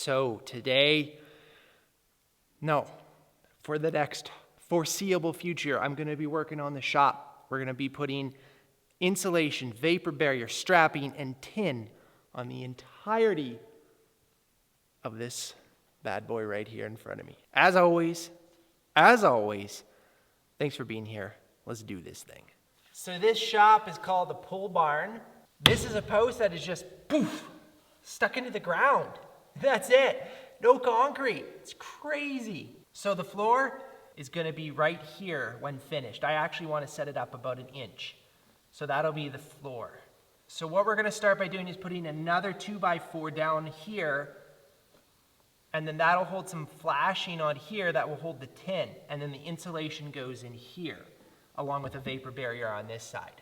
So today, no, for the next foreseeable future, I'm going to be working on the shop. We're going to be putting insulation, vapor barrier, strapping, and tin on the entirety of this bad boy right here in front of me. As always, thanks for being here. Let's do this thing. So this shop is called the pole barn. This is a post that is just poof, stuck into the ground. That's it. No concrete. It's crazy. So the floor is going to be right here when finished. I actually want to set it up about 1 inch. So that'll be the floor. So what we're going to start by doing is putting another 2x4 down here, and then that'll hold some flashing on here that will hold the tin, and then the insulation goes in here along with a vapor barrier on this side.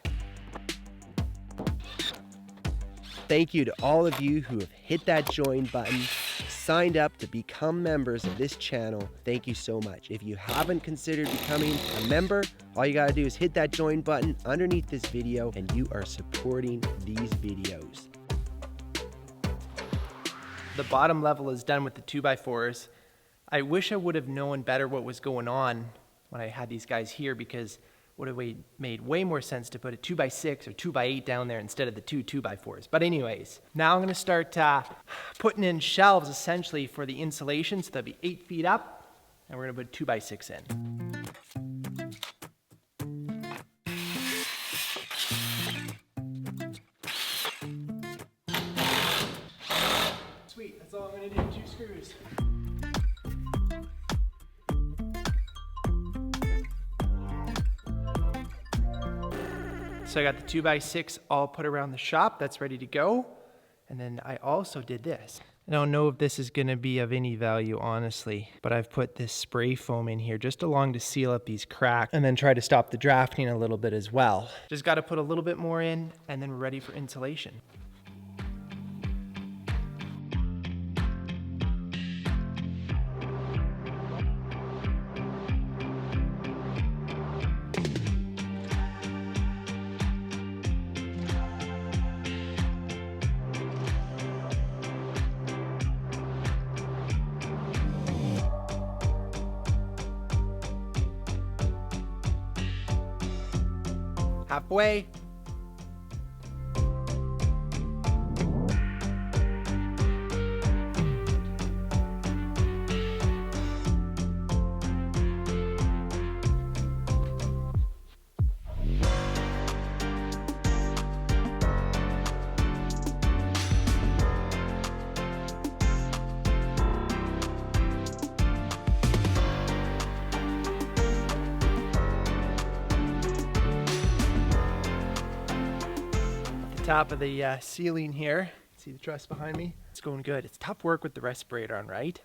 Thank you to all of you who have hit that join button, signed up to become members of this channel. Thank you so much. If you haven't considered becoming a member, all you gotta do is hit that join button underneath this video and you are supporting these videos. The bottom level is done with the 2x4s. I wish I would have known better what was going on when I had these guys here, because would have made way more sense to put a 2x6 or 2x8 down there instead of the 2x4s. But anyways, now I'm going to start putting in shelves essentially for the insulation. So they'll be 8 feet up, and we're going to put 2x6 in. Sweet, that's all I'm going to do, 2 screws. So I got the 2x6 all put around the shop. That's ready to go. And then I also did this. I don't know if this is going to be of any value, honestly, but I've put this spray foam in here just along to seal up these cracks and then try to stop the drafting a little bit as well. Just got to put a little bit more in, and then we're ready for insulation. Halfway. Top of the ceiling here. See the truss behind me? It's going good. It's tough work with the respirator on, right?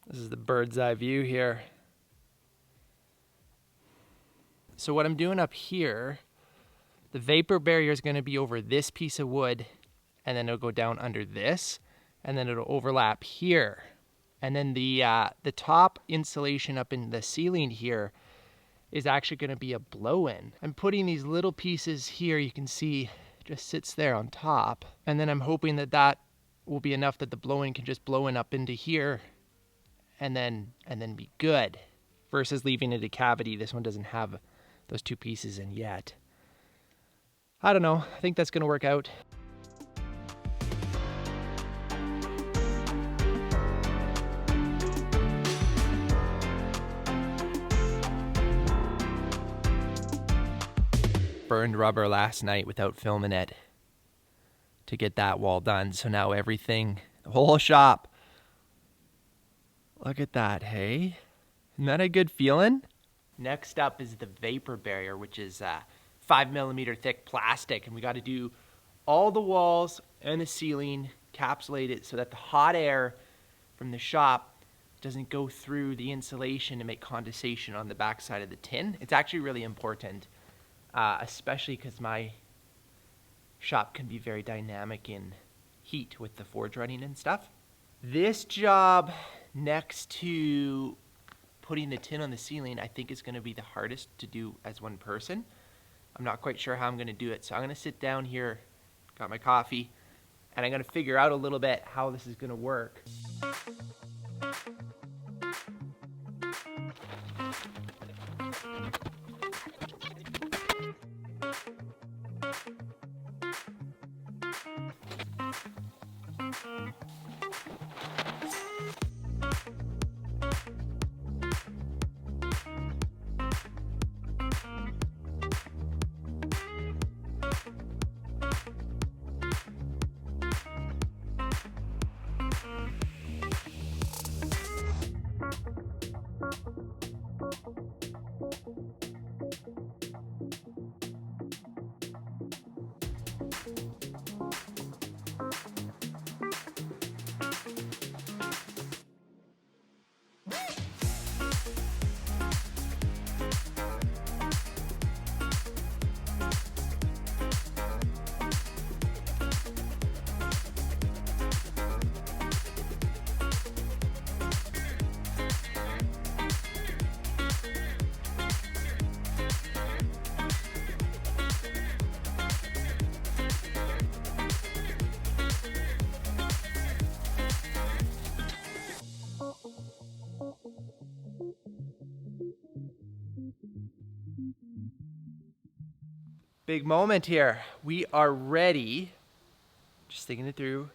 This is the bird's eye view here. So what I'm doing up here, the vapor barrier is going to be over this piece of wood, and then it'll go down under this, and then it'll overlap here. And then the top insulation up in the ceiling here is actually going to be a blow-in. I'm putting these little pieces here, you can see just sits there on top, and then I'm hoping that that will be enough that the blow-in can just blow in up into here and then be good, versus leaving it a cavity. This one doesn't have those 2 pieces in yet. I don't know, I think that's gonna work out. Burned rubber last night without filming it to get that wall done. So now everything, the whole shop, look at that, hey? Isn't that a good feeling? Next up is the vapor barrier, which is 5mm thick plastic. And we got to do all the walls and the ceiling, encapsulate it so that the hot air from the shop doesn't go through the insulation and make condensation on the backside of the tin. It's actually really important. Especially because my shop can be very dynamic in heat with the forge running and stuff. This job next to putting the tin on the ceiling, I think is going to be the hardest to do as one person. I'm not quite sure how I'm going to do it, so I'm going to sit down here, got my coffee, and I'm gonna figure out a little bit how this is gonna work. Big moment here. We are ready, just thinking it through.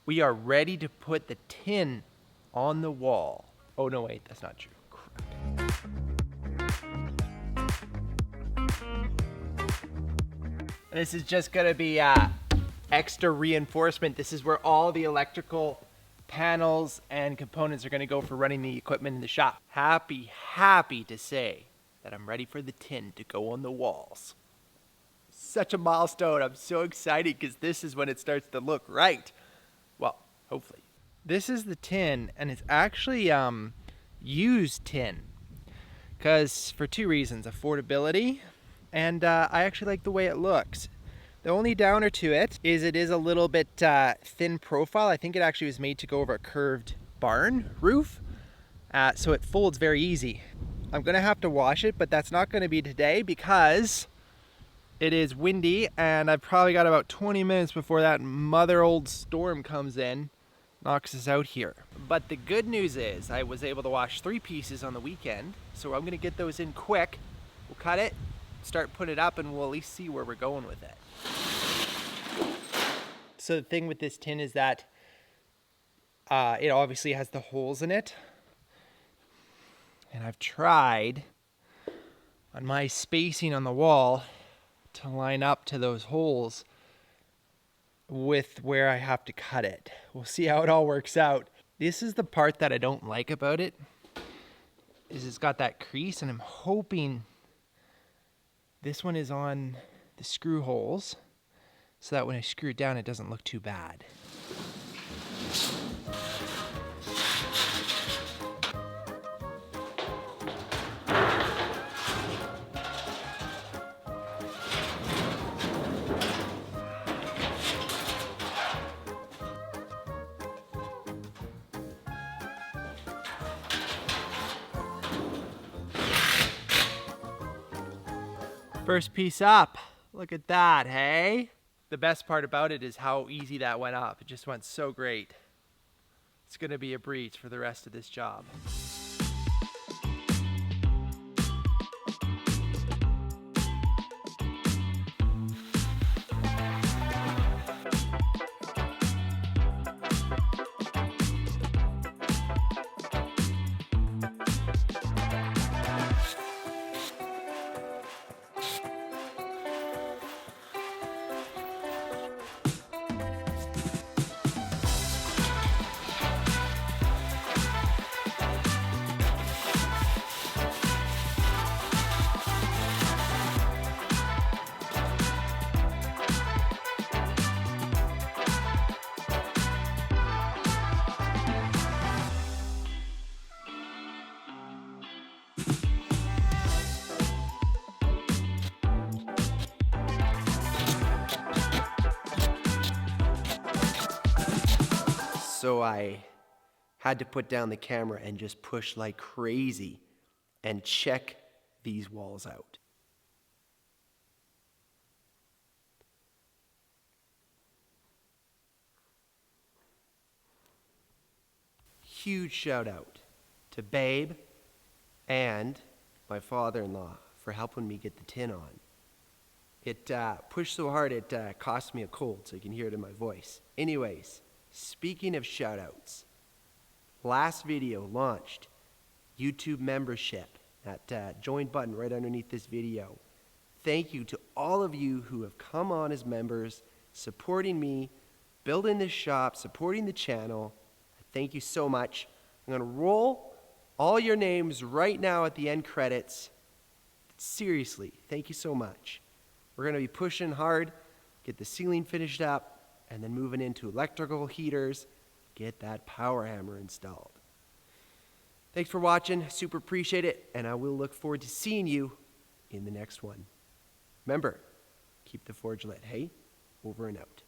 We are ready to put the tin on the wall. Oh no, wait, that's not true. Crap. This is just gonna be extra reinforcement. This is where all the electrical panels and components are gonna go for running the equipment in the shop. Happy to say that I'm ready for the tin to go on the walls. Such a milestone. I'm so excited because this is when it starts to look right. Well, hopefully. This is the tin, and it's actually used tin. Because for two reasons, affordability, and I actually like the way it looks. The only downer to it is a little bit thin profile. I think it actually was made to go over a curved barn roof, so it folds very easy. I'm gonna have to wash it, but that's not gonna be today because it is windy, and I've probably got about 20 minutes before that mother old storm comes in, knocks us out here. But the good news is I was able to wash 3 pieces on the weekend, so I'm gonna get those in quick. We'll cut it, start putting it up, and we'll at least see where we're going with it. So the thing with this tin is that it obviously has the holes in it. And I've tried on my spacing on the wall to line up to those holes with where I have to cut it. We'll see how it all works out. This is the part that I don't like about it, is it's got that crease, and I'm hoping this one is on the screw holes so that when I screw it down it doesn't look too bad. First piece up. Look at that, hey? The best part about it is how easy that went up. It just went so great. It's gonna be a breeze for the rest of this job. So I had to put down the camera and just push like crazy and check these walls out. huge shout out to Babe and my father-in-law for helping me get the tin on. It pushed so hard it cost me a cold, so you can hear it in my voice. Anyways, speaking of shout outs, last video launched YouTube membership. That join button right underneath this video. Thank you to all of you who have come on as members, supporting me, building this shop, supporting the channel. Thank you so much. I'm going to roll all your names right now at the end credits. Seriously, thank you so much. We're going to be pushing hard, get the ceiling finished up, and then moving into electrical heaters, get that power hammer installed. Thanks for watching. Super appreciate it, and I will look forward to seeing you in the next one. Remember, keep the forge lit. Hey, over and out.